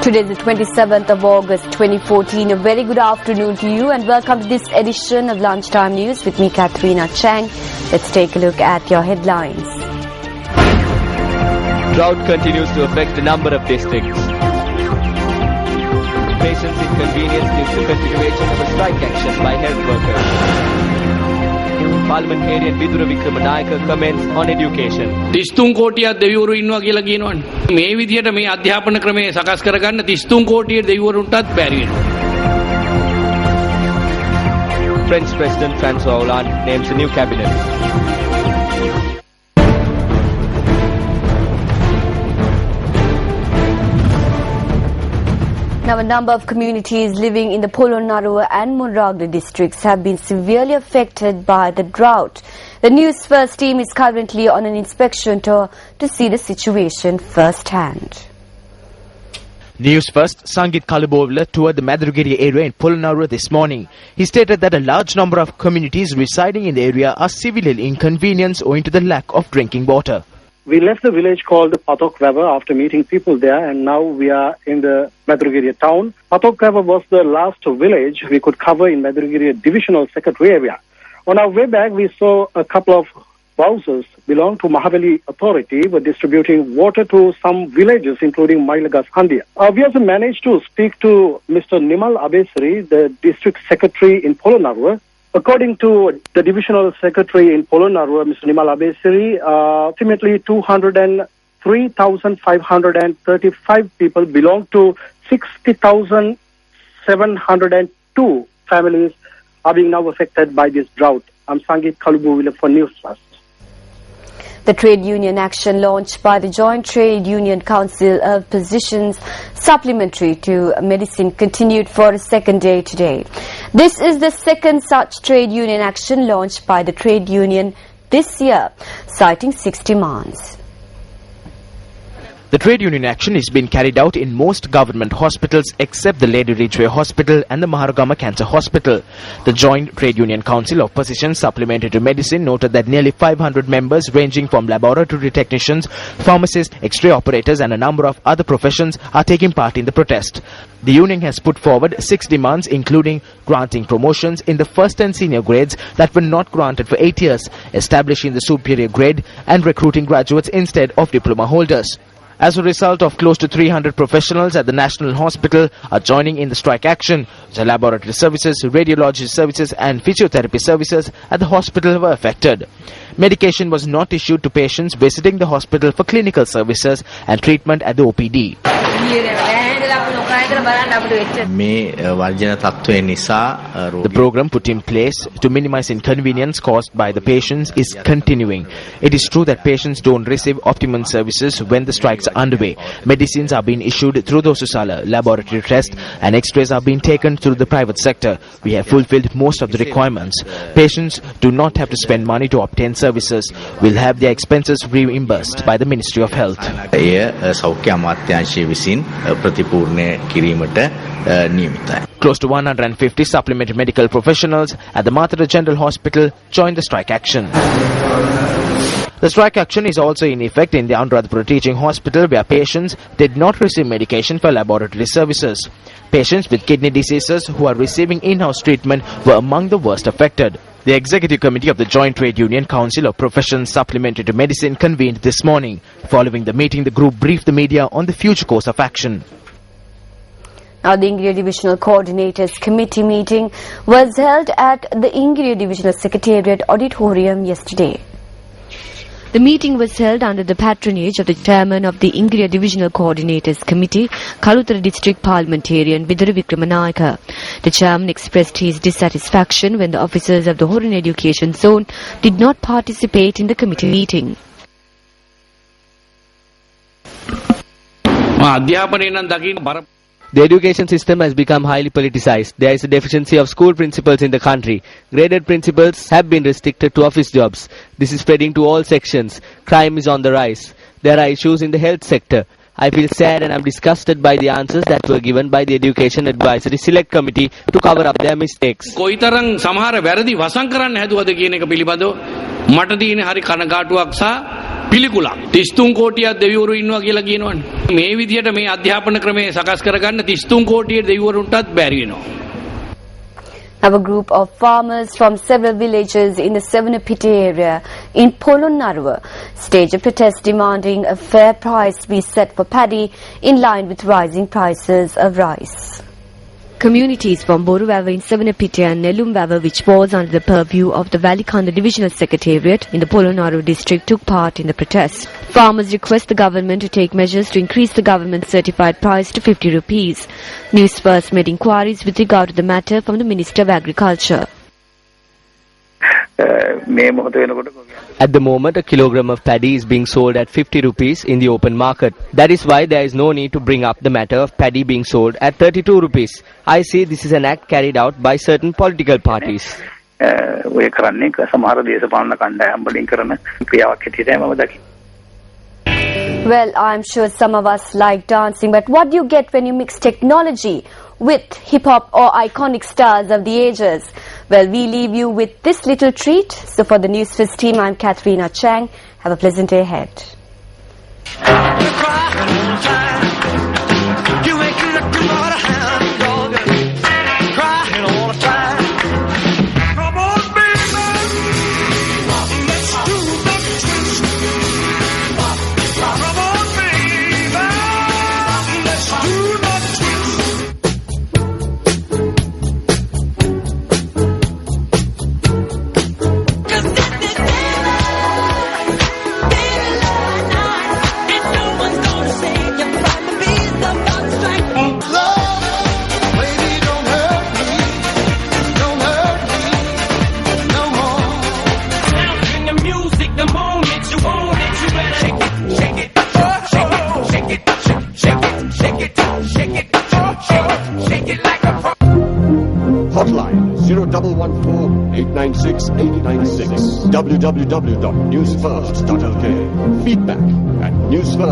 Today is the 27th of August 2014. A very good afternoon to you and welcome to this edition of Lunchtime News with me, Katharina Chang. Let's take a look at your headlines. Drought continues to affect a number of districts. Patients' inconvenience due to continuation of a strike action by health workers. Parliamentarian Vidura Vikramanayaka comments on education. 33 කෝටියක් දෙවිවරු ඉන්නවා කියලා කියනවනේ. මේ විදිහට මේ අධ්‍යාපන ක්‍රමය සකස් කරගන්න 33 කෝටිය දෙවිවරුන්ටත් බැරි වෙනවා. French President François Hollande names a new cabinet. Now, a number of communities living in the Polonnaruwa and Munragla districts have been severely affected by the drought. The Newsfirst team is currently on an inspection tour to see the situation firsthand. Newsfirst Sangit Kalubovla toured the Madrugiri area in Polonnaruwa this morning. He stated that a large number of communities residing in the area are severely inconvenienced owing to the lack of drinking water. We left the village called Patokveva after meeting people there, and now we are in the Madrugiri town. Patokveva was the last village we could cover in Madrugiri divisional secretary area. On our way back, we saw a couple of houses belong to Mahaveli authority were distributing water to some villages, including Mailagas Handia. We also managed to speak to Mr. Nimal Abesari, the district secretary in Polonnaruwa. According to the divisional secretary in Polonnaruwa, Mr. Nimal Abesari, ultimately 203,535 people belong to 60,702 families are being now affected by this drought. I'm Sangit Kalubovila for Newsfirst. The trade union action launched by the Joint Trade Union Council of Physicians Supplementary to Medicine continued for a second day today. This is the second such trade union action launched by the trade union this year, citing 6 demands. The trade union action is being carried out in most government hospitals except the Lady Ridgeway Hospital and the Maharagama Cancer Hospital. The Joint Trade Union Council of Physicians Supplementary to Medicine noted that nearly 500 members ranging from laboratory technicians, pharmacists, X-ray operators and a number of other professions are taking part in the protest. The union has put forward 6 demands including granting promotions in the first and senior grades that were not granted for 8 years, establishing the superior grade and recruiting graduates instead of diploma holders. As a result of close to 300 professionals at the National Hospital are joining in the strike action, the laboratory services, radiology services and physiotherapy services at the hospital were affected. Medication was not issued to patients visiting the hospital for clinical services and treatment at the OPD. The program put in place to minimize inconvenience caused by the patients is continuing. It is true that patients don't receive optimum services when the strikes are underway. Medicines are being issued through the Susala, laboratory tests and X-rays are being taken through the private sector. We have fulfilled most of the requirements. Patients do not have to spend money to obtain services. Will have their expenses reimbursed by the Ministry of Health. Close to 150 supplementary medical professionals at the Mathura General Hospital joined the strike action. The strike action is also in effect in the Anuradhapura Teaching Hospital where patients did not receive medication for laboratory services. Patients with kidney diseases who are receiving in-house treatment were among the worst affected. The Executive Committee of the Joint Trade Union Council of Professions Supplementary to Medicine convened this morning. Following the meeting, the group briefed the media on the future course of action. Now, the Ingria Divisional Coordinators Committee meeting was held at the Ingria Divisional Secretariat Auditorium yesterday. The meeting was held under the patronage of the chairman of the Ingria Divisional Coordinators Committee, Kalutara District Parliamentarian Vidura Vikramanayaka. The chairman expressed his dissatisfaction when the officers of the Horan Education Zone did not participate in the committee meeting. The education system has become highly politicized. There is a deficiency of school principals in the country. Graded principals have been restricted to office jobs. This is spreading to all sections. Crime is on the rise. There are issues in the health sector. I feel sad and I'm disgusted by the answers that were given by the Education Advisory Select Committee to cover up their mistakes. කොයිතරම් සමහර වැරදි වසන් කරන්න හැදුවද කියන එක පිළිබඳව මට තියෙන හරි කනගාටුවක් සහ පිළිකුලක් 33 කෝටියක් දෙවිවරු ඉන්නවා කියලා කියනවනේ. මේ විදිහට මේ අධ්‍යාපන ක්‍රමය සකස් කරගන්න 33 කෝටිය දෙවිවරුන්ටත් බැරි වෙනවා. Now, a group of farmers from several villages in the Sevanapiti area in Polonnaruwa staged a protest demanding a fair price be set for paddy in line with rising prices of rice. Communities from Boruvava in Sevanapiti and Nelumvava, which falls under the purview of the Valikanda Divisional Secretariat in the Polonnaruwa district, took part in the protest. Farmers request the government to take measures to increase the government certified price to 50 rupees. Newsfirst made inquiries with regard to the matter from the Minister of Agriculture. At the moment, a kilogram of paddy is being sold at 50 rupees in the open market. That is why there is no need to bring up the matter of paddy being sold at 32 rupees. I see this is an act carried out by certain political parties. Well, I'm sure some of us like dancing, but what do you get when you mix technology with hip-hop or iconic stars of the ages? Well, we leave you with this little treat. So for the Newsfirst team, I'm Katharina Chang. Have a pleasant day ahead. Hotline 0114-896-896. www.newsfirst.lk. Feedback at newsfirst.